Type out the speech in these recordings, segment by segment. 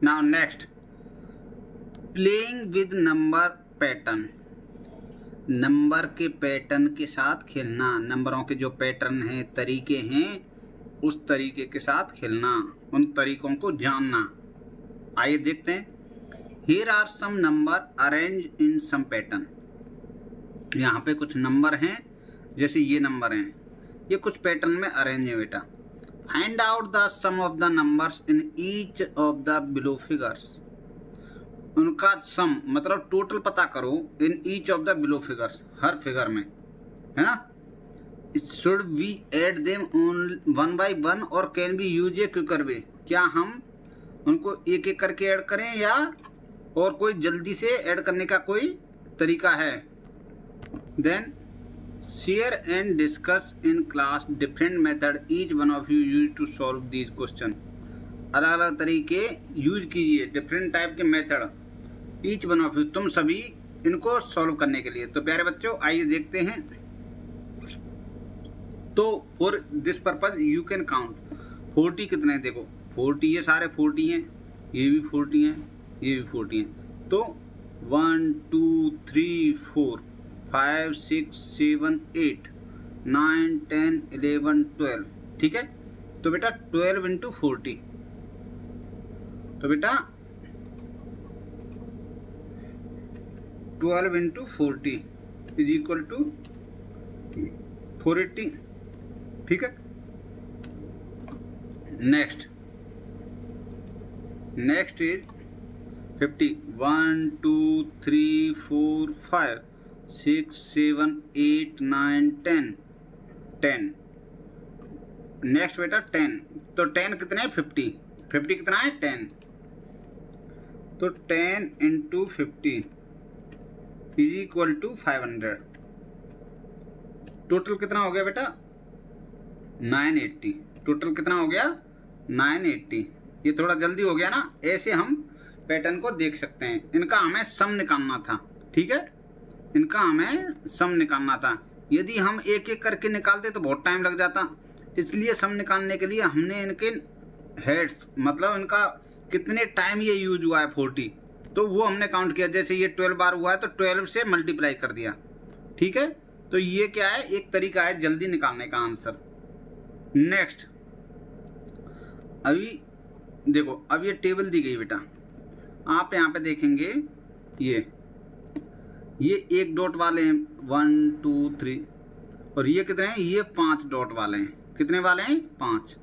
Now next, playing with number pattern, number के pattern के साथ खेलना, नंबरों के जो पैटर्न हैं, तरीके हैं, उस तरीके के साथ खेलना, उन तरीकों को जानना। आइए देखते हैं। Here are some number arrange in some pattern, यहाँ पे कुछ नंबर हैं, जैसे ये नंबर हैं, ये कुछ पैटर्न में अरेंज है बेटा। Find out the sum of the numbers in each of the below figures, उनका सम मतलब टोटल पता करो in each of the below figures, हर फिगर में, है ना। Should we add them on one by one और can be use a quicker way, क्या हम उनको एक एक करके ऐड करें या और कोई जल्दी से ऐड करने का कोई तरीका है। Then share and discuss in class different method each one of you use to solve these question, अलग अलग तरीके यूज कीजिए, डिफरेंट टाइप के method, each one of you, तुम सभी इनको सॉल्व करने के लिए। तो प्यारे बच्चों आइए देखते हैं। तो for this purpose you can count 40 कितने हैं, देखो 40, ये सारे 40 हैं, ये भी 40 हैं, ये भी 40 हैं। तो 1 2 3 4 5 6 7 8 9 10 11 12, ठीक है। तो बेटा 12 इंटू 40, तो बेटा 12 इंटू 40 इज इक्वल टू 480, ठीक है। Next is 50, 1 2 3 4 5 6 7 8 9 10 10। नेक्स्ट बेटा 10, तो 10 कितने हैं 50, 50 कितना है 10, तो 10 into 50 is equal to 500। Total कितना हो गया बेटा 980, टोटल कितना हो गया 980। ये थोड़ा जल्दी हो गया ना, ऐसे हम पैटर्न को देख सकते हैं। इनका हमें सम निकालना था, ठीक है, इनका हमें सम निकालना था। यदि हम एक एक करके निकालते तो बहुत टाइम लग जाता, इसलिए सम निकालने के लिए हमने इनके हेड्स मतलब इनका कितने टाइम ये यूज हुआ है 40, तो वो हमने काउंट किया। जैसे ये 12 बार हुआ है तो 12 से मल्टीप्लाई कर दिया, ठीक है। तो ये क्या है, एक तरीका है जल्दी निकालने का आंसर। नेक्स्ट, अभी देखो, अब ये टेबल दी गई बेटा, आप यहाँ पे देखेंगे ये एक डॉट वाले हैं 1 2 3, और ये कितने हैं, ये 5 डॉट वाले हैं। कितने वाले हैं 5।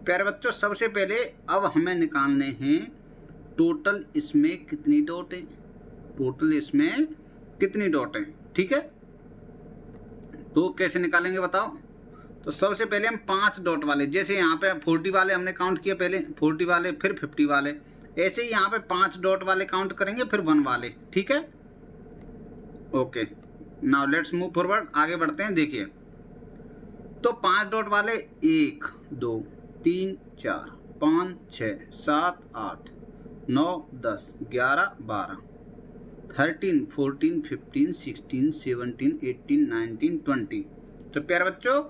प्यारे बच्चों सबसे पहले अब हमें निकालने हैं टोटल इसमें कितनी डॉट है, टोटल इसमें कितनी डॉट है, ठीक है। तो कैसे निकालेंगे बताओ। तो सबसे पहले हम 5 डॉट वाले, जैसे यहाँ पे 40 वाले हमने काउंट किया, पहले 40 वाले फिर 50 वाले, ऐसे ही यहाँ पे 5 डॉट वाले काउंट करेंगे फिर 1 वाले, ठीक है। Okay, now let's move forward, आगे बढ़ते हैं। देखिए तो 5 डॉट वाले 1 2 3 4 5 6 7 8 9 10 11 12 13 14 15 16 17 18 19 20। तो प्यारे बच्चों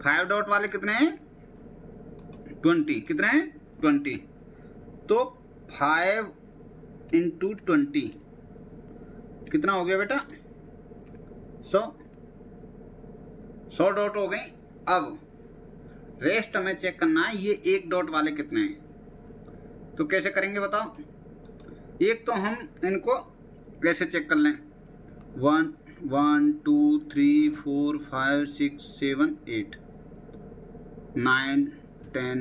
5 डॉट वाले कितने हैं 20, कितने हैं 20। तो 5 इंटू 20 कितना हो गया बेटा 100 डॉट हो गई। अब रेस्ट हमें चेक करना है, ये 1 डॉट वाले कितने हैं। तो कैसे करेंगे बताओ। एक तो हम इनको कैसे चेक कर लें, 1 1 2 3 4 5 6 7 8 9 10।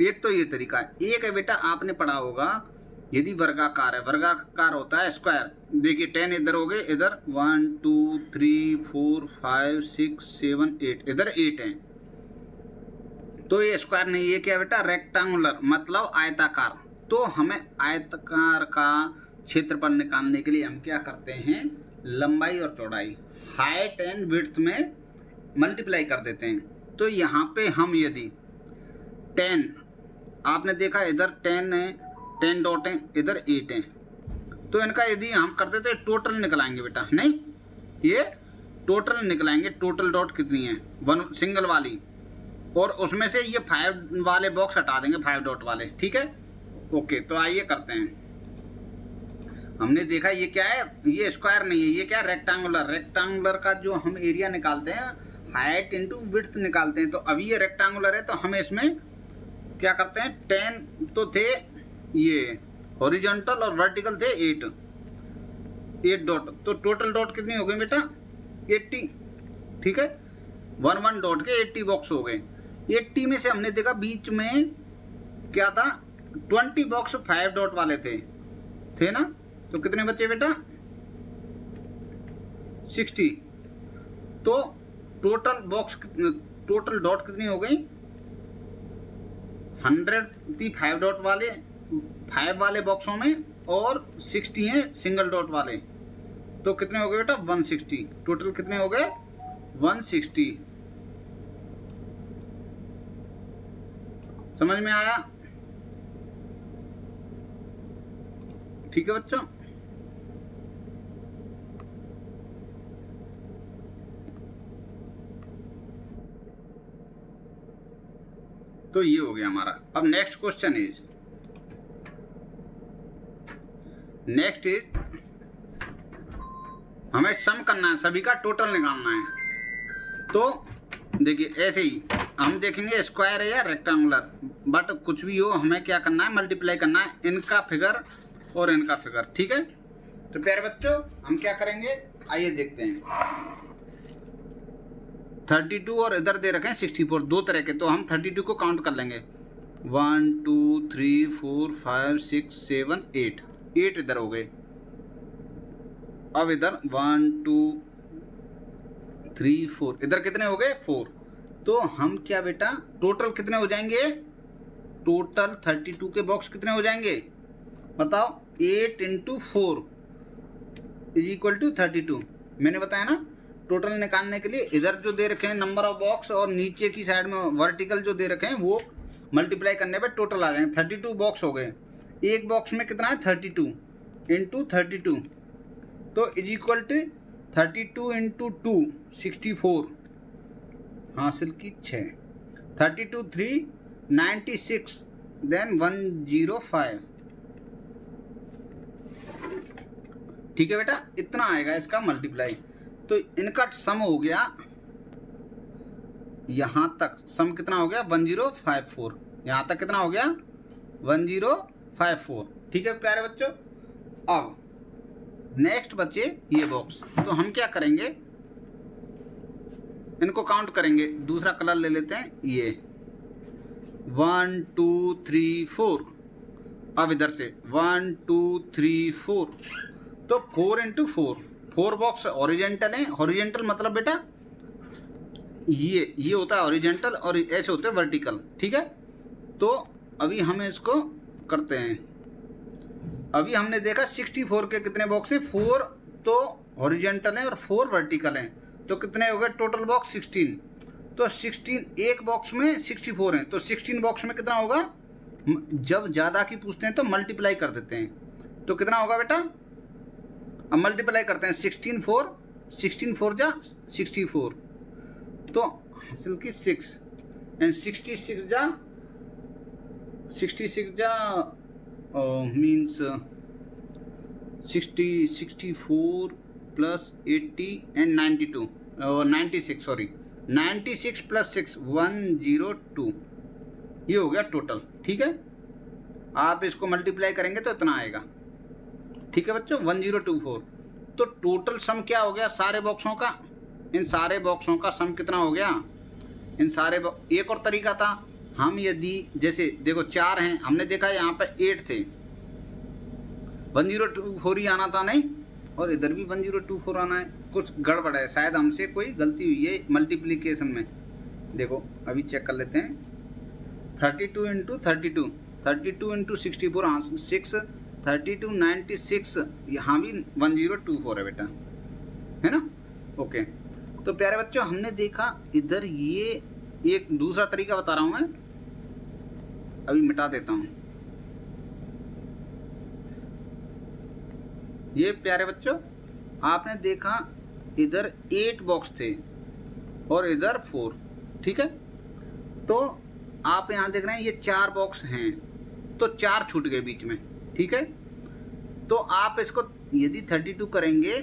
एक तो ये तरीका है। एक है बेटा आपने पढ़ा होगा, यदि वर्गाकार है, वर्गाकार होता है स्क्वायर। देखिए 10 इधर हो गए, इधर 1 2 3 4 5 6 7 8, इधर 8 है। तो ये स्क्वायर नहीं, ये क्या बेटा रेक्टेंगुलर मतलब आयताकार। तो हमें आयताकार का क्षेत्रफल निकालने के लिए हम क्या करते हैं, लंबाई और चौड़ाई हाइट एंड विड्थ में मल्टीप्लाई कर देते हैं। तो यहाँ पे हम यदि 10, आपने देखा इधर 10 है, 10 डॉट है, इधर 8 है, तो इनका यदि हम करते तो टोटल निकलाएंगे बेटा, नहीं ये टोटल निकलाएंगे। टोटल डॉट कितनी है 1 सिंगल वाली, और उसमें से ये 5 वाले बॉक्स हटा देंगे 5 डॉट वाले, ठीक है। ओके, तो आइए करते हैं। हमने देखा ये क्या है, ये स्क्वायर नहीं है, ये क्या है, रेक्टेंगुलर। रेक्टेंगुलर का जो हम एरिया निकालते हैं हाइट इंटू विड्थ निकालते हैं। तो अभी ये रेक्टेंगुलर है तो हम इसमें क्या करते हैं, 10 तो थे ये हॉरिजॉन्टल और वर्टिकल थे 8 डॉट। तो टोटल डॉट कितनी हो गई बेटा, 80। ठीक है, 1 डॉट के 80 बॉक्स हो गए। 80 में से हमने देखा बीच में क्या था, 20 बॉक्स 5 डॉट वाले थे ना। तो कितने बचे बेटा, 60। तो टोटल डॉट कितनी हो गई, 100 थी 5 डॉट वाले 5 वाले बॉक्सों में और 60 हैं सिंगल डॉट वाले। तो कितने हो गए बेटा, 160। टोटल कितने हो गए, 160। समझ में आया? ठीक है बच्चों, तो ये हो गया हमारा। अब नेक्स्ट क्वेश्चन इज, हमें सम करना है, सभी का टोटल निकालना है। तो देखिए ऐसे ही हम देखेंगे स्क्वायर है या रेक्टेंगुलर, बट कुछ भी हो हमें क्या करना है, मल्टीप्लाई करना है इनका फिगर और इनका फिगर। ठीक है, तो प्यारे बच्चों हम क्या करेंगे, आइए देखते हैं। 32 और इधर दे रखे हैं 64, दो तरह के। तो हम 32 को काउंट कर लेंगे, 1 2 3 4 5 6 7 8 इधर हो गए। अब इधर 1 2 3 4 इधर कितने हो गए, 4। तो हम क्या बेटा, टोटल कितने हो जाएंगे, टोटल 32 के बॉक्स कितने हो जाएंगे बताओ, 8 × 4 = 32। मैंने बताया ना, टोटल निकालने के लिए इधर जो दे रखे हैं नंबर ऑफ बॉक्स और नीचे की साइड में वर्टिकल जो दे रखे हैं वो मल्टीप्लाई करने पे टोटल आ जाएंगे। 32 बॉक्स हो गए। एक बॉक्स में कितना है, 32 × 32। तो = 32 × 2 64 हासिल की 6, 32 3 96 देन 105। ठीक है बेटा, इतना आएगा इसका मल्टीप्लाई। तो इनका सम हो गया, यहां तक सम कितना हो गया, 1054। यहां तक कितना हो गया, 1054। ठीक है प्यारे बच्चों, अब नेक्स्ट बचे ये बॉक्स। तो हम क्या करेंगे, इनको काउंट करेंगे। दूसरा कलर ले लेते हैं, ये 1 2 3 4। अब इधर से 1 2 3 4, तो 4 × 4 बॉक्स हॉरिजेंटल हैं। हॉरिजेंटल मतलब बेटा ये होता है हॉरिजेंटल और ऐसे होते हैं वर्टिकल। ठीक है, तो अभी हम इसको करते हैं। अभी हमने देखा 64 के कितने बॉक्स हैं, 4 तो हॉरिजेंटल हैं और 4 वर्टिकल हैं। तो कितने हो गए टोटल बॉक्स, 16। तो 16 एक बॉक्स में 64 हैं, तो 16 बॉक्स में कितना होगा, जब ज़्यादा की पूछते हैं तो मल्टीप्लाई कर देते हैं। तो कितना होगा बेटा, अब मल्टीप्लाई करते हैं, 16 4 जा 64, तो हासिल की 6 एंड 66 जा मीन्स 64 + 80 एंड 92 96 सॉरी 96 + 6 102। ये हो गया टोटल। ठीक है, आप इसको मल्टीप्लाई करेंगे तो इतना आएगा। ठीक है बच्चों, 1024। तो टोटल सम क्या हो गया सारे बॉक्सों का, इन सारे बॉक्सों का सम कितना हो गया, इन सारे एक और तरीका था, हम यदि जैसे देखो 4 हैं, हमने देखा यहाँ पर 8 थे, 1024 ही आना था नहीं, और इधर भी 1024 आना है। कुछ गड़बड़ है, शायद हमसे कोई गलती हुई है मल्टीप्लिकेशन में। देखो अभी चेक कर लेते हैं, 32 × 32 32 × 64 हाँ 6 32 96, यहाँ भी 1024 है बेटा, है ना। ओके, तो प्यारे बच्चों हमने देखा इधर, ये एक दूसरा तरीका बता रहा हूँ मैं, अभी मिटा देता हूँ। ये प्यारे बच्चों आपने देखा इधर 8 बॉक्स थे और इधर 4। ठीक है, तो आप यहाँ देख रहे हैं ये 4 बॉक्स हैं तो 4 छूट गए बीच में, ठीक है। तो आप इसको यदि 32 करेंगे,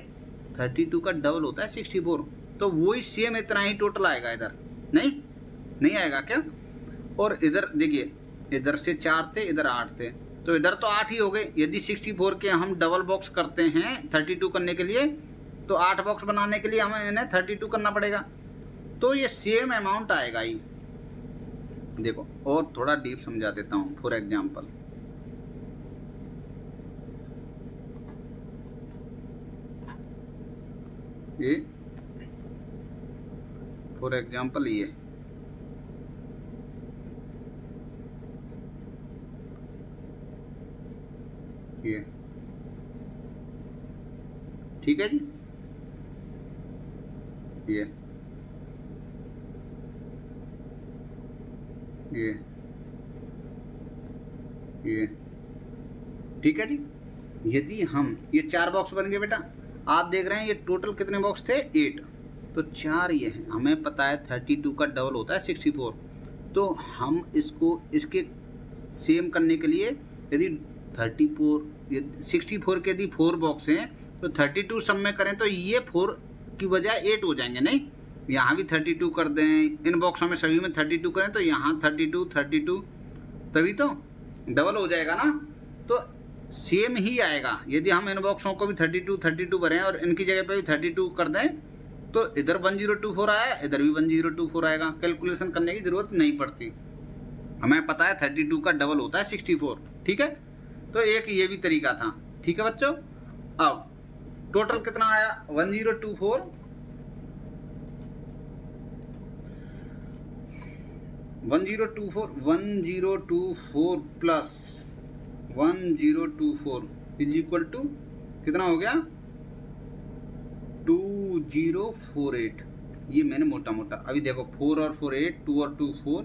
32 का डबल होता है 64, तो वही सेम इतना ही टोटल आएगा। इधर नहीं आएगा क्या? और इधर देखिए, इधर से 4 थे, इधर 8 थे, तो इधर तो 8 ही हो गए। यदि 64 के हम डबल बॉक्स करते हैं 32 करने के लिए, तो 8 बॉक्स बनाने के लिए हमें इन्हें 32 करना पड़ेगा, तो ये सेम अमाउंट आएगा ही। देखो और थोड़ा डीप समझा देता हूँ। फॉर एग्जाम्पल, ये फॉर एग्जाम्पल ये ठीक है जी, ये ठीक है जी। यदि हम ये 4 बॉक्स बन गए बेटा, आप देख रहे हैं ये टोटल कितने बॉक्स थे? 8, तो 4 ये हैं। हमें पता है 32 का डबल होता है 64, तो हम इसको इसके सेम करने के लिए यदि 64 के यदि 4 बॉक्स हैं, तो 32 सब में करें तो ये 4 की बजाय 8 हो जाएंगे। नहीं, यहाँ भी 32 कर दें, इन बॉक्सों में सभी में 32 करें तो यहाँ 32, तभी तो डबल हो जाएगा ना, तो सेम ही आएगा। यदि हम इन बॉक्सों को भी 32 भरें और इनकी जगह पे भी 32 कर दें, तो इधर 1024 आया, इधर भी 1024 आएगा। कैलकुलेशन करने की जरूरत नहीं पड़ती, हमें पता है 32 का डबल होता है 64, ठीक है। तो एक ये भी तरीका था, ठीक है बच्चों। अब टोटल कितना आया? 1024 प्लस 1024 इज इक्वल टू कितना हो गया? 2048। ये मैंने मोटा मोटा अभी देखो, 4 और 4 8, 2 और 2 4,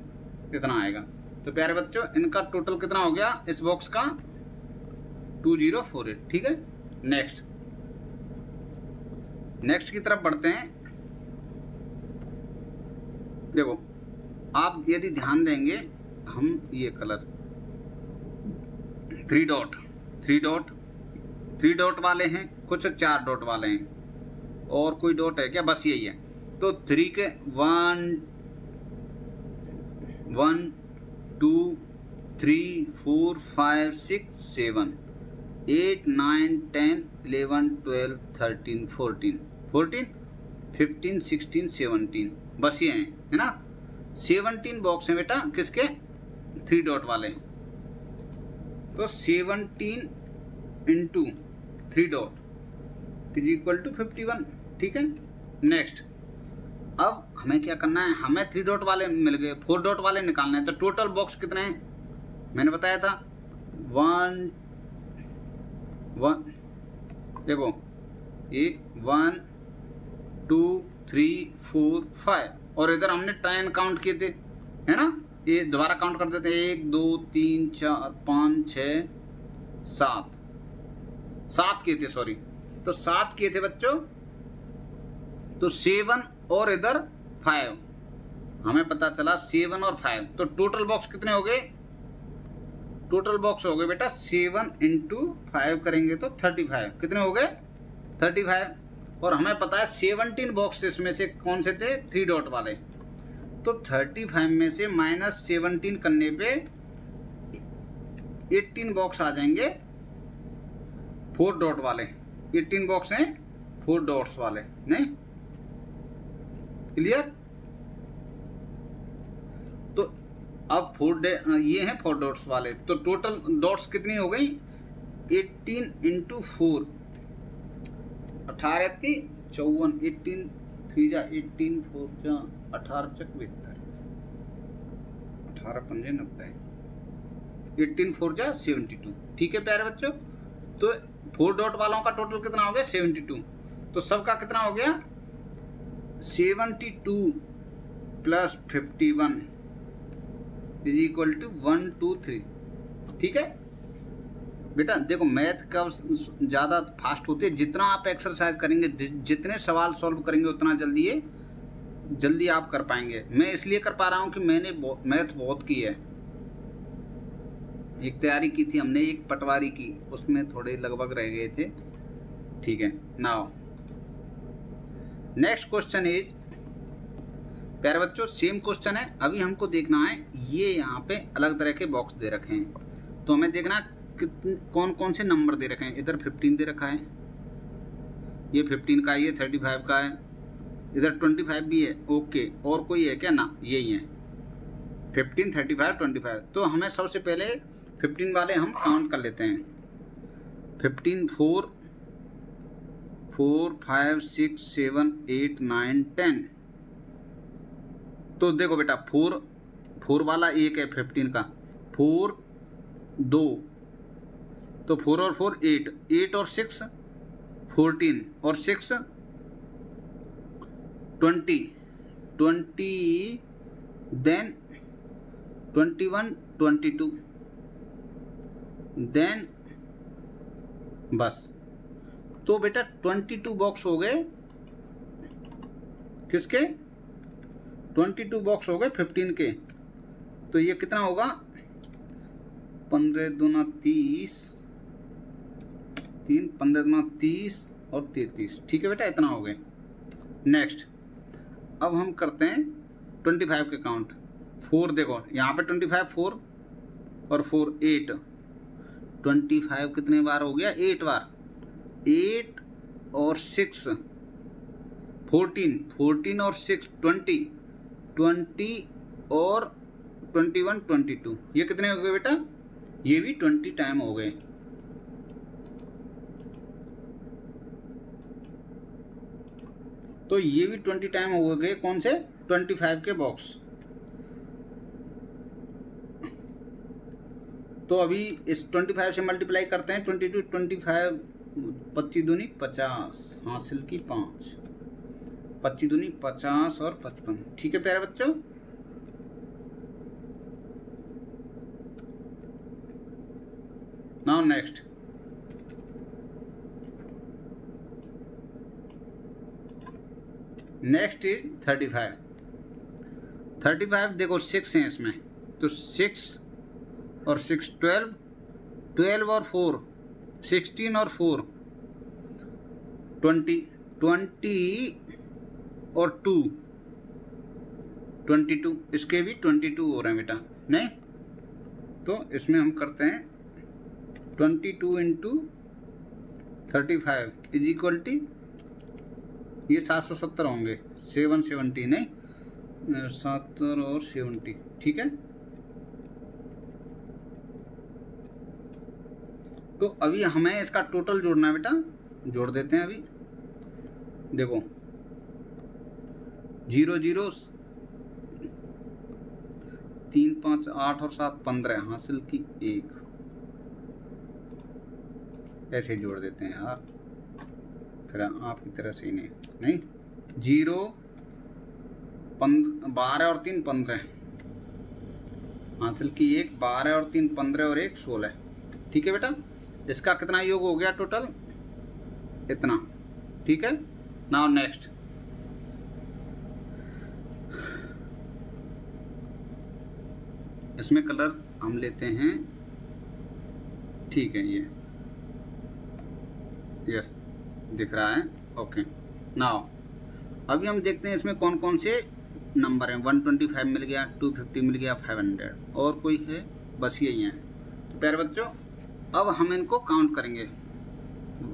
कितना आएगा? तो प्यारे बच्चों इनका टोटल कितना हो गया इस बॉक्स का? 2048, ठीक है। नेक्स्ट की तरफ बढ़ते हैं। देखो आप यदि ध्यान देंगे, हम ये कलर 3 डॉट वाले हैं, कुछ 4 डॉट वाले हैं, और कोई डॉट है क्या? बस यही है। तो 3 के 1 2 3 4 5 6 7 8 9 10 11 12 13 14 15 16 17, बस ये हैं, है ना। 17 बॉक्स हैं बेटा किसके? 3 डॉट वाले। तो 17 into 3 dot is equal to 51, ठीक है। नेक्स्ट, अब हमें क्या करना है? हमें 3 डॉट वाले मिल गए, 4 डॉट वाले निकालने हैं। तो टोटल बॉक्स कितने हैं मैंने बताया था? 1 देखो ये 1 2 3 4 5, और इधर हमने 10 काउंट किए थे, है ना। ये दोबारा काउंट कर देते हैं, 1 2 3 4 5 6 7 किए थे, सॉरी। तो 7 किए थे बच्चों, तो 7 और इधर 5, हमें पता चला 7 और 5, तो टोटल बॉक्स कितने हो गए? टोटल बॉक्स हो गए बेटा 7 इंटू 5 करेंगे तो 35, कितने हो गए? 35। और हमें पता है 17 बॉक्स इसमें से कौन से थे? 3 डॉट वाले। तो 35 में से -17 करने पे 18 बॉक्स आ जाएंगे 4 डॉट वाले। 18 बॉक्स हैं 4 डॉट्स वाले, नहीं? क्लियर? तो अब ये हैं 4 डॉट्स वाले, तो टोटल डॉट्स कितनी हो गई? 18 इंटू 4, 18 54, 18 3 जा 18 4 जा 18 चक 72, 18 पंजे 90, 18 4 जा 72, ठीक है प्यारे बच्चों। तो 4 डॉट वालों का टोटल कितना हो गया? 72। तो सबका कितना हो गया? 72 प्लस 51 इज इक्वल टू 123, ठीक है बेटा। देखो मैथ का ज़्यादा फास्ट होती है, जितना आप एक्सरसाइज करेंगे, जितने सवाल सॉल्व करेंगे, उतना जल्दी आप कर पाएंगे। मैं इसलिए कर पा रहा हूँ कि मैंने मैथ बहुत की है, एक तैयारी की थी हमने, एक पटवारी की, उसमें थोड़े लगभग रह गए थे। ठीक है, नाउ नेक्स्ट क्वेश्चन इज, प्यारे बच्चों सेम क्वेश्चन है। अभी हमको देखना है, ये यहाँ पे अलग तरह के बॉक्स दे रखे हैं, तो हमें देखना कौन कौन से नंबर दे रखे हैं। इधर 15 दे रखा है, ये 15 का है, ये 35 का है, इधर 25 भी है। ओके, और कोई है क्या? ना, यही है 15, 35, 25। तो हमें सबसे पहले 15 वाले हम काउंट कर लेते हैं। 15, 4, 5, 6, 7, 8, 9, 10। तो देखो बेटा, 4 वाला एक है 15 का, 4 2, तो 4 और 4 8, 8 और 6 14, और 6 20, 20, देन 21, 22, देन बस। तो बेटा 22 बॉक्स हो गए किसके? 22 बॉक्स हो गए 15 के। तो ये कितना होगा? 15 दूना 30, 3, 15 दूना 30 और 33। ठीक है बेटा, इतना हो गए। नेक्स्ट, अब हम करते हैं 25 के काउंट। 4 देखो यहाँ पे 25, 4 और 4 8, 25 कितने बार हो गया? 8 बार। 8 और 6 14, 14 और 6 20, 20 और 21 22। ये कितने हो गए बेटा? ये भी 20 टाइम हो गए। तो ये भी 20 टाइम हो गए। कौन से? 25 के बॉक्स। तो अभी इस 25 से मल्टीप्लाई करते हैं। 22, 25, 25 दूनी 50, हासिल की 5, 25 दूनी 50 और 55। ठीक है प्यारे बच्चों, नाउ नेक्स्ट, नेक्स्ट इज 35। 35 देखो 6 हैं इसमें, तो 6 और 6 12, 12 और 4 16 और 4 20, 20 और 2 22। इसके भी 22 हो रहे हैं बेटा, नहीं? तो इसमें हम करते हैं 22 इंटू 35 इज इक्वल टू, ये 770 होंगे, 770 नहीं, 70 और 70। ठीक है, तो अभी हमें इसका टोटल जोड़ना है बेटा, जोड़ देते हैं अभी। देखो 0 0, 3 5 8 और 7 15, हासिल की 1। ऐसे जोड़ देते हैं यार, फिर आपकी तरह से ही नहीं 0 12 और 3 15, हासिल की 1, 12 और 3 15 और 1 16। ठीक है बेटा, इसका कितना योग हो गया टोटल? इतना। ठीक है, नाउ नेक्स्ट, इसमें कलर हम लेते हैं। ठीक है, ये यस दिख रहा है। ओके, नाउ अभी हम देखते हैं इसमें कौन कौन से नंबर हैं। 125 मिल गया, 250 मिल गया, 500, और कोई है? बस यही है। तो प्यारे बच्चों, अब हम इनको काउंट करेंगे।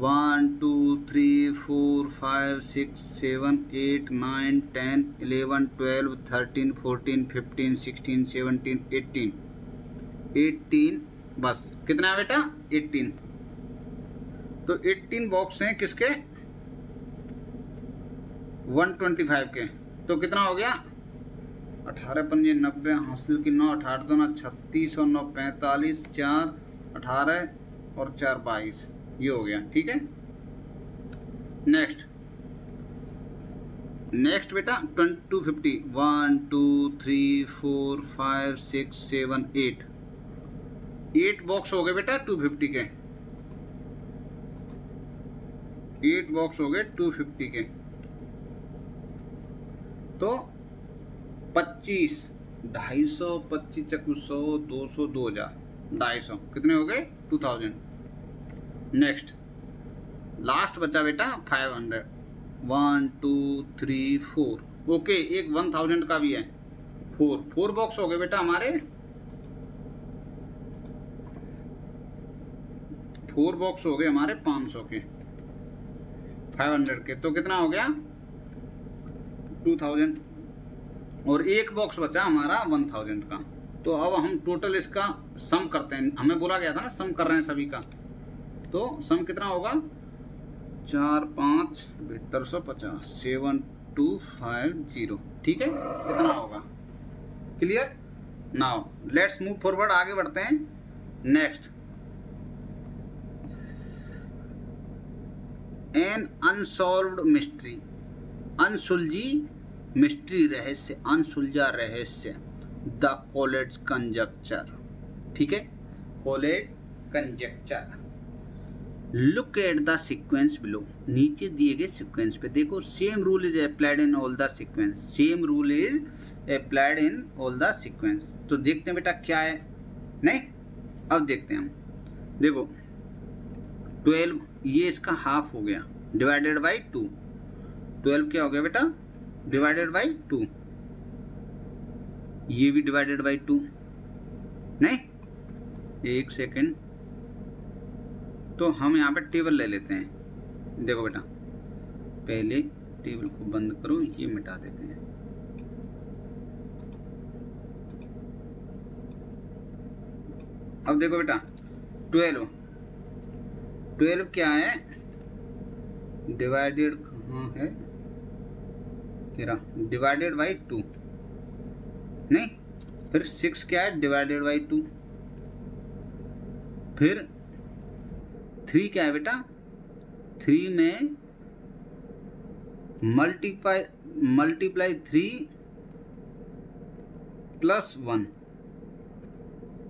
1 2 3 4 5 6 7 8 9 10 11 12 13 14 15 16 17 18, 18। बस कितना है बेटा? 18। तो 18 बॉक्स हैं किसके? 125 के। तो कितना हो गया? 18 पंजे 90, हासिल की 9, 18 2 36 और 9 45, 4 18 और 4 22। ये हो गया। ठीक है, नेक्स्ट बेटा 250। 1 2 3 4 5 6 7 8, 8 बॉक्स हो गए बेटा 250 के। 8 बॉक्स हो गए 250 के। तो 25, 250, 25 चक्कू 100, 200, 2000, 250, कितने हो गए 2000। नेक्स्ट लास्ट बचा बेटा 500, 1 2 3 4, ओके एक 1000 का भी है, 4 बॉक्स हो गए बेटा हमारे, 4 बॉक्स हो गए हमारे 500 के, 500 के, तो कितना हो गया 2000, और एक बॉक्स बचा हमारा 1000 का। तो अब हम टोटल इसका सम करते हैं, हमें बोला गया था ना सम कर रहे हैं सभी का, तो सम कितना होगा 4 5 7250, 7250, ठीक है, कितना होगा, clear. Now let's move forward, आगे बढ़ते हैं। नेक्स्ट, एन अनसॉल्व्ड मिस्ट्री, अनसुलझी मिस्ट्री, रहस्य, अनसुलझा रहस्य, द कोलेट कंजक्चर, ठीक है, Collatz conjecture. Look at the sequence below, नीचे दिए गए सीक्वेंस पे देखो, same rule is applied in all the sequence, same rule is applied in all the sequence. तो देखते हैं बेटा क्या है, नहीं अब देखते हैं हम, देखो 12 ये इसका हाफ हो गया डिवाइडेड बाई 2, 12 क्या हो गया बेटा डिवाइडेड बाई 2, ये भी डिवाइडेड बाई 2, नहीं एक सेकेंड, तो हम यहाँ पे टेबल ले लेते हैं। देखो बेटा पहले टेबल को बंद करो, ये मिटा देते हैं। अब देखो बेटा 12 क्या है डिवाइडेड, कहाँ है तेरा, डिवाइडेड बाई 2, नहीं, फिर 6 क्या है डिवाइडेड बाई 2, फिर 3 क्या है बेटा, 3 में मल्टीप्लाई 3 प्लस 1,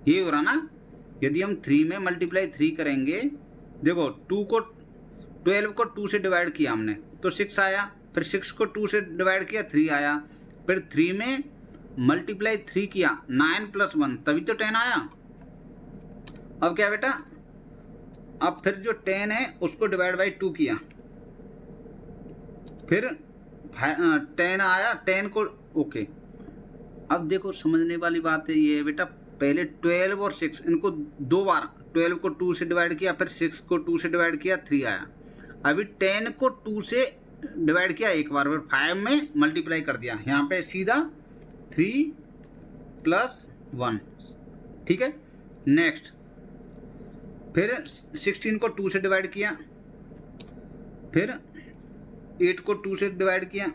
ये हो रहा ना। यदि हम 3 में मल्टीप्लाई 3 करेंगे, देखो 12 को 2 से डिवाइड किया हमने तो 6 आया, फिर 6 को 2 से डिवाइड किया 3 आया, फिर 3 में मल्टीप्लाई 3 किया 9 प्लस 1 तभी तो 10 आया। अब क्या बेटा, अब फिर जो 10 है उसको डिवाइड बाई 2 किया, फिर 10 आया, 10 को ओके। अब देखो समझने वाली बात है ये है बेटा, पहले 12 और 6 इनको दो बार, 12 को 2 से डिवाइड किया, फिर 6 को 2 से डिवाइड किया 3 आया, अभी 10 को 2 से डिवाइड किया एक बार, फिर 5 में मल्टीप्लाई कर दिया, यहाँ पे सीधा 3 प्लस 1, ठीक है। नेक्स्ट फिर 16 को 2 से डिवाइड किया, फिर 8 को 2 से डिवाइड किया,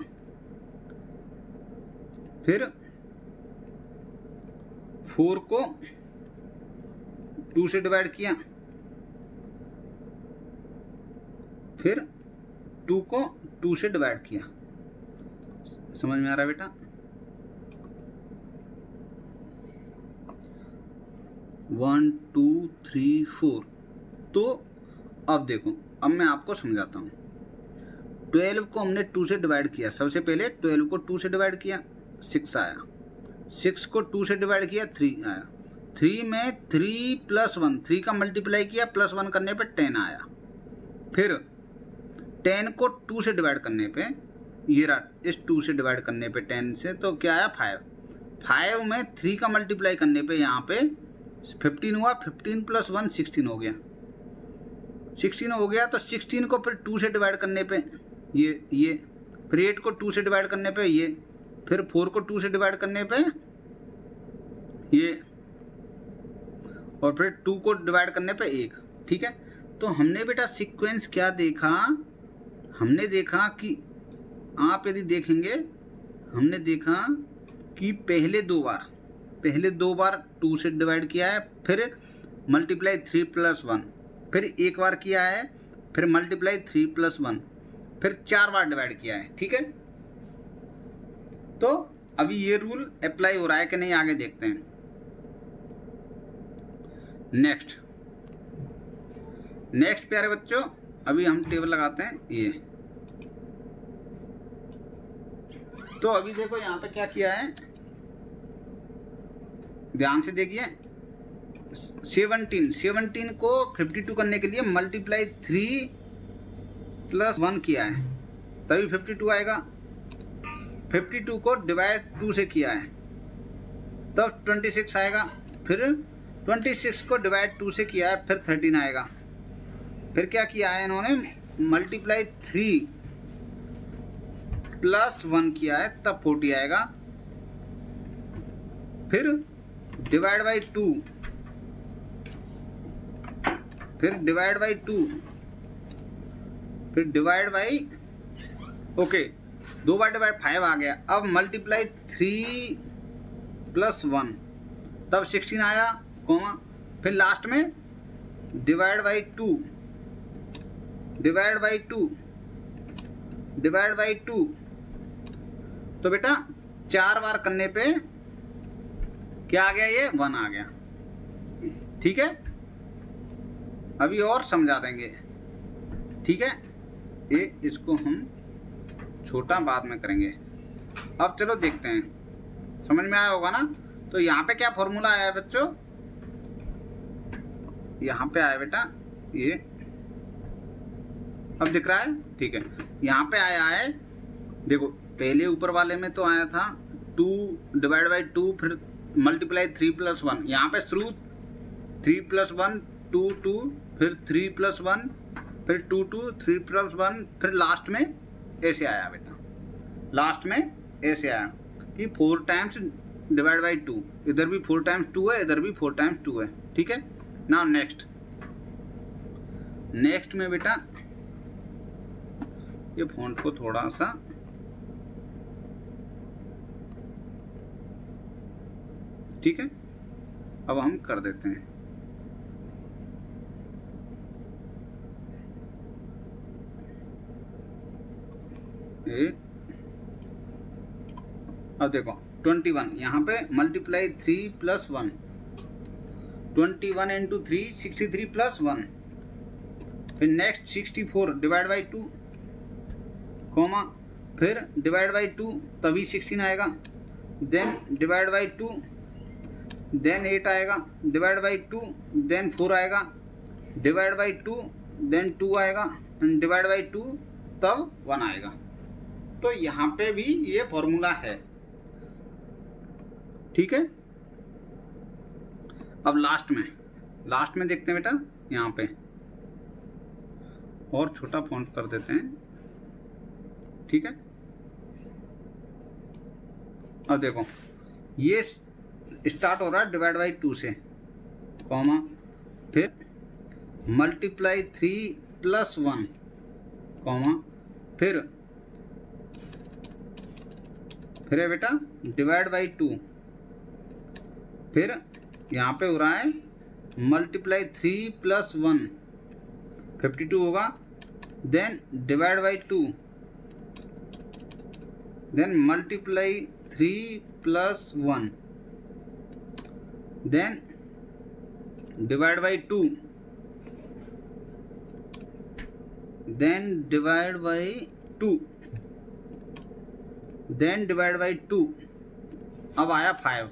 फिर 4 को 2 से डिवाइड किया, फिर 2 को 2 से डिवाइड किया। समझ में आ रहा है बेटा, 1 2 3 4। तो अब देखो, अब मैं आपको समझाता हूँ। 12 को हमने 2 से डिवाइड किया, सबसे पहले 12 को 2 से डिवाइड किया 6 आया, 6 को 2 से डिवाइड किया 3 आया, 3 में 3 प्लस 1, 3 का मल्टीप्लाई किया प्लस 1 करने पे 10 आया, फिर 10 को 2 से डिवाइड करने पे, ये रहा, इस 2 से डिवाइड करने पे 10 से तो क्या आया 5, 5 में 3 का मल्टीप्लाई करने पे यहाँ पे 15 हुआ, 15 प्लस 1 16 हो गया, 16 हो गया, तो 16 को फिर 2 से डिवाइड करने पे ये, फिर 8 को 2 से डिवाइड करने पे ये, फिर 4 को 2 से डिवाइड करने पे ये, और फिर 2 को डिवाइड करने पे 1, ठीक है। तो हमने बेटा सीक्वेंस क्या देखा, हमने देखा कि आप यदि देखेंगे, हमने देखा कि पहले दो बार 2 से डिवाइड किया है, फिर मल्टीप्लाई 3 प्लस 1, फिर एक बार किया है, फिर मल्टीप्लाई 3 प्लस 1, फिर 4 बार डिवाइड किया है, ठीक है। तो अभी ये रूल अप्लाई हो रहा है कि नहीं, आगे देखते हैं। नेक्स्ट प्यारे बच्चों, अभी हम टेबल लगाते हैं ये। तो अभी देखो यहाँ पे क्या किया है, ध्यान से देखिए, 17 को 52 करने के लिए मल्टीप्लाई 3 + 1 किया है तभी 52 आएगा। 52 को डिवाइड 2 से किया है तब 26 आएगा। फिर 26 को डिवाइड 2 से किया है फिर 13 आएगा। फिर क्या किया है इन्होंने, मल्टीप्लाई 3 + 1 किया है तब 40 आएगा। फिर डिवाइड बाई 2, फिर डिवाइड बाई 2, फिर divide by okay 2 bar divide 5 आ गया। अब मल्टीप्लाई 3 + 1 तब 16 आया कॉमा। फिर लास्ट में divide by 2, divide by 2, divide by 2। तो बेटा 4 बार करने पे क्या आ गया, ये 1 आ गया। ठीक है, अभी और समझा देंगे। ठीक है, ये इसको हम छोटा बाद में करेंगे। अब चलो देखते हैं, समझ में आया होगा ना। तो यहाँ पे क्या फॉर्मूला आया है बच्चों, यहाँ पे आया बेटा ये, अब दिख रहा है। ठीक है, यहाँ पे आया है, देखो पहले ऊपर वाले में तो आया था 2 डिवाइड बाई 2 फिर मल्टीप्लाई 3 + 1। यहाँ पे शुरू 3 + 1 2 2 फिर 3 + 1 फिर 2 2 3 + 1 फिर लास्ट में ऐसे आया बेटा, लास्ट में ऐसे आया कि 4 टाइम्स डिवाइड बाई 2। इधर भी 4 टाइम्स 2 है, इधर भी 4 टाइम्स 2 है। ठीक है, नाउ नेक्स्ट में बेटा ये फॉन्ट को थोड़ा सा ठीक है, अब हम कर देते हैं। अब देखो 21 यहाँ पे मल्टीप्लाई 3 + 1, 21 × 3 63 + 1। फिर नेक्स्ट 64 डिवाइड बाई 2 कॉमा, फिर डिवाइड बाई 2 तभी 16 आएगा। देन डिवाइड बाई 2, देन 8 आएगा। डिवाइड बाई 2 देन 4 आएगा। डिवाइड बाई 2 देन 2 आएगा। डिवाइड बाई 2 तब 1 आएगा। तो यहाँ पे भी ये फॉर्मूला है। ठीक है, अब लास्ट में देखते हैं बेटा, यहाँ पे और छोटा फॉन्ट कर देते हैं। ठीक है, अब देखो ये स्टार्ट हो रहा है डिवाइड बाई 2 से कॉमा, फिर मल्टीप्लाई 3 + 1 कॉमा, फिर है बेटा डिवाइड बाई 2, फिर यहाँ पे हो रहा है मल्टीप्लाई 3 + 1 52 होगा। Then divide by 2, then multiply 3 + 1, then divide by 2, then divide by 2, then divide by 2। अब आया 5।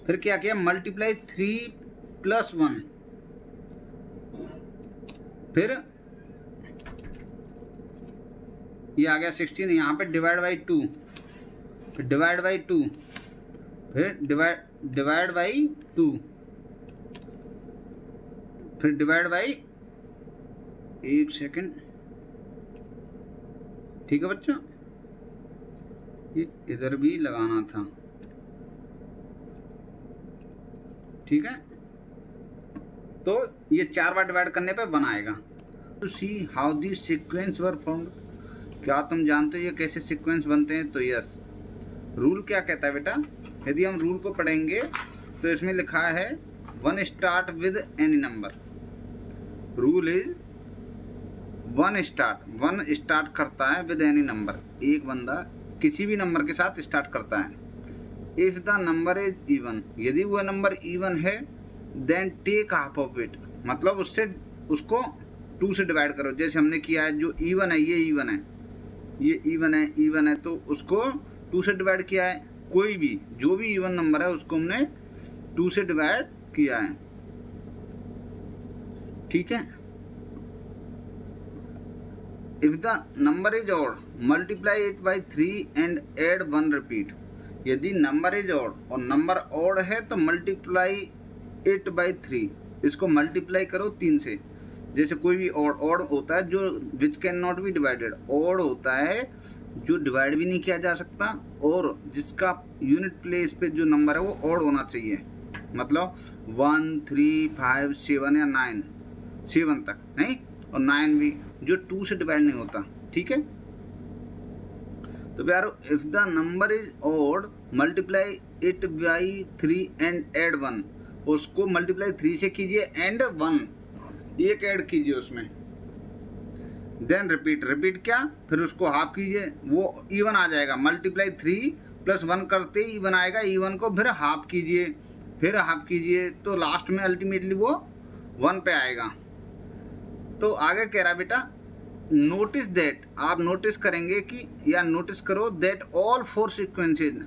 फिर क्या किया, मल्टीप्लाई 3 + 1, फिर ये आ गया 16। यहाँ पे डिवाइड बाई 2, फिर डिवाइड बाई 2, फिर डिवाइड बाई 2, फिर डिवाइड बाई, एक सेकंड, ठीक है बच्चों, ये इधर भी लगाना था। ठीक है, तो ये 4 बार डिवाइड करने पे 1 आएगा। To see how the sequence were formed, क्या तुम जानते हो ये कैसे सीक्वेंस बनते हैं? तो यस, रूल क्या कहता है बेटा, यदि हम रूल को पढ़ेंगे तो इसमें लिखा है 1 start with any number. Rule is 1 start करता है विद एनी नंबर, एक बंदा किसी भी नंबर के साथ स्टार्ट करता है। If the number is even, यदि वह नंबर इवन है, then take half of it, मतलब उसको 2 से डिवाइड करो। जैसे हमने किया है, जो इवन है ये इवन है, ये इवन है तो उसको 2 से डिवाइड किया है। कोई भी जो भी इवन नंबर है उसको हमने 2 से डिवाइड किया है। ठीक है। If the number is odd multiply it by 3 and add 1 repeat. यदि नंबर इज ऑड और नंबर ऑड है तो मल्टीप्लाई इट बाई 3, इसको मल्टीप्लाई करो 3 से। जैसे कोई भी ऑड होता है जो which can not be divided, odd होता है जो डिवाइड भी नहीं किया जा सकता और जिसका यूनिट प्लेस पे जो नंबर है वो ऑड होना चाहिए। मतलब 1, 3, 5, 7 या 9, 7 तक नहीं, और 9 भी जो 2 से डिवाइड नहीं होता। ठीक है, तो प्यारो if the number is odd multiply it by 3 and add 1, उसको मल्टीप्लाई 3 से कीजिए एंड 1 एक ऐड कीजिए उसमें। देन रिपीट क्या, फिर उसको हाफ कीजिए, वो इवन आ जाएगा। मल्टीप्लाई 3 प्लस 1 करते ही इवन आएगा, इवन को फिर हाफ कीजिए, फिर हाफ कीजिए, तो लास्ट में अल्टीमेटली वो 1 पे आएगा। तो आगे कह रहा बेटा नोटिस दैट, आप नोटिस करेंगे कि या नोटिस करो दैट ऑल 4 सीक्वेंसेज,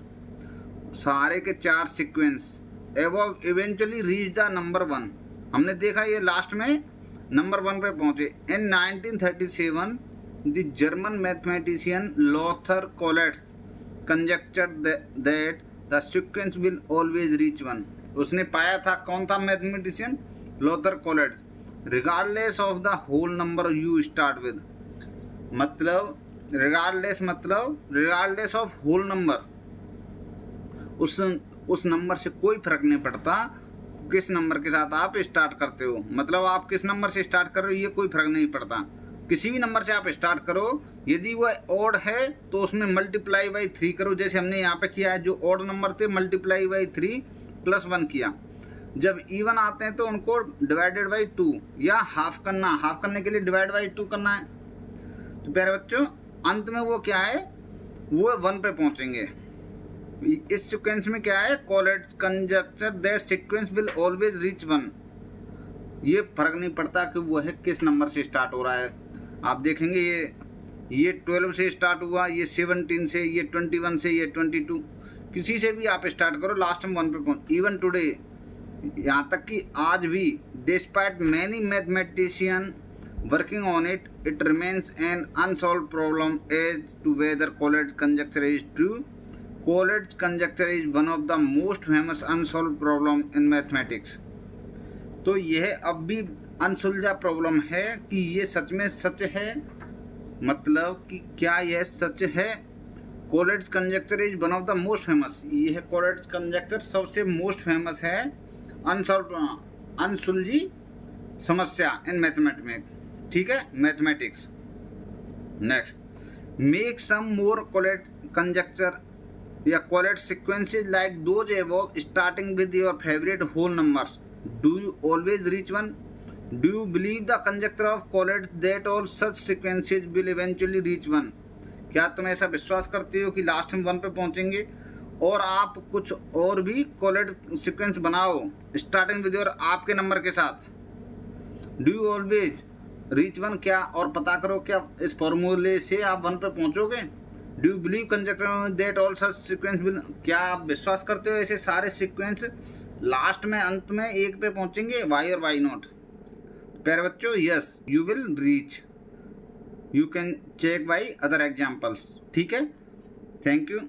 सारे के 4 sequence above eventually reach the number 1। हमने देखा ये लास्ट में नंबर 1 पे पहुंचे। In 1937 the German mathematician Lothar Collatz conjectured that the sequence will always reach 1। उसने पाया था, कौन था mathematician? Lothar Collatz. Regardless of the whole number you start with, मतलब रिगार्डलेस ऑफ होल नंबर, उस नंबर से कोई फर्क नहीं पड़ता किस नंबर के साथ आप स्टार्ट करते हो। मतलब आप किस नंबर से स्टार्ट कर रहे हो ये कोई फर्क नहीं पड़ता, किसी भी नंबर से आप स्टार्ट करो। यदि वो ऑड है तो उसमें मल्टीप्लाई बाई 3 करो, जैसे हमने यहाँ पे किया है। जो ऑड नंबर थे मल्टीप्लाई बाई 3 प्लस 1 किया। जब इवन आते हैं तो उनको डिवाइडेड बाई 2 या हाफ करना, हाफ करने के लिए डिवाइड बाई 2 करना है। तो प्यारे बच्चों अंत में वो क्या है, वो 1 पे पहुँचेंगे। इस सीक्वेंस में क्या है, Collatz conjecture that sequence will always reach 1। ये फर्क नहीं पड़ता कि वो है किस नंबर से स्टार्ट हो रहा है। आप देखेंगे ये 12 से स्टार्ट हुआ, ये 17 से, ये 21 से, ये 22, किसी से भी आप स्टार्ट करो लास्ट में 1 पे पहुंच। इवन टुडे, यहाँ तक कि आज भी, despite many mathematician working on it, it remains an unsolved problem as to whether Collatz conjecture is true. Collatz conjecture is one of the most famous unsolved problem in mathematics. तो यह अब भी अनसुलझा problem है कि ये सच में सच है, मतलब कि क्या यह सच है? Collatz conjecture is one of the most famous, ये है कोलेट्स कंजक्चर सबसे मोस्ट फेमस है अनसुलझी समस्या इन मैथमेटिक्स। ठीक है, mathematics. Next, make some more Collatz conjecture या Collatz sequences like those above starting with your favourite whole numbers. Do you always reach 1? Do you believe the conjecture of Collatz that all such sequences will eventually reach 1? क्या तुम ऐसा विश्वास करते हो कि last में 1 पे पहुंचेंगे? और आप कुछ और भी कोलेट सीक्वेंस बनाओ स्टार्टिंग विद योर आपके नंबर के साथ। डू यू ऑलवेज रीच 1, क्या और पता करो क्या इस फॉर्मूले से आप 1 पे पहुंचोगे? Do you believe conjecture that all such sequence will, क्या आप विश्वास करते हो ऐसे सारे सीक्वेंस लास्ट में अंत में 1 पे पहुंचेंगे? वाई और वाई नॉट? प्यारे बच्चों yes you will reach, you can check by other examples. ठीक है, थैंक यू।